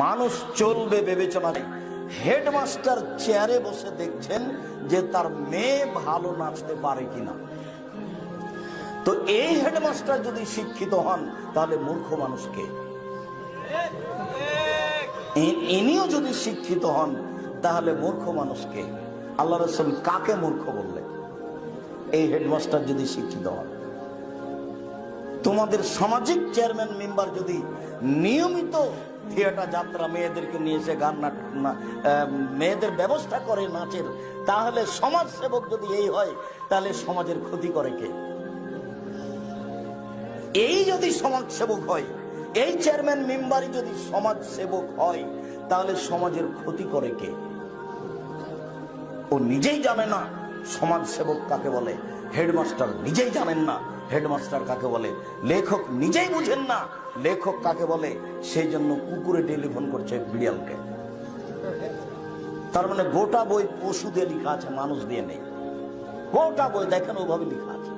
মানুষ চলবে বিবেচনায়। হেডমাস্টার চেয়ারে বসে দেখছেন যে তার মেয়ে ভালো নাচতে পারে কিনা। তো এই হেডমাস্টার যদি শিক্ষিত হন তাহলে মূর্খ মানুষকে, ইনিও যদি শিক্ষিত হন তাহলে মূর্খ মানুষকে আল্লাহ রাসূল কাকে মূর্খ বললেন? এই হেডমাস্টার যদি শিক্ষিত হন। তোমাদের সামাজিক চেয়ারম্যান মেম্বার যদি নিয়মিত থিয়েটার যাত্রা মেয়েদেরকে নিয়ে এসে গান মেয়েদের ব্যবস্থা করে নাচের, তাহলে সমাজ সেবক যদি এই হয় তাহলে সমাজের ক্ষতি করে কে? এই যদি সমাজ সেবক হয়, এই চেয়ারম্যান মেম্বারই যদি সমাজ সেবক হয় তাহলে সমাজের ক্ষতি করে কে? ও নিজেই জানে না সমাজ সেবক কাকে বলে, হেডমাস্টার নিজেই জানেন না হেডমাস্টার কাকে বলে, লেখক নিজেই বুঝেন না লেখক কাকে বলে, সেই জন্য কুকুরে টেলিফোন করছে বিড়ালকে। তার মানে গোটা বই পশু দিয়ে লেখা আছে, মানুষ দিয়ে নেই। গোটা বই দেখেন ওভাবে লেখা আছে।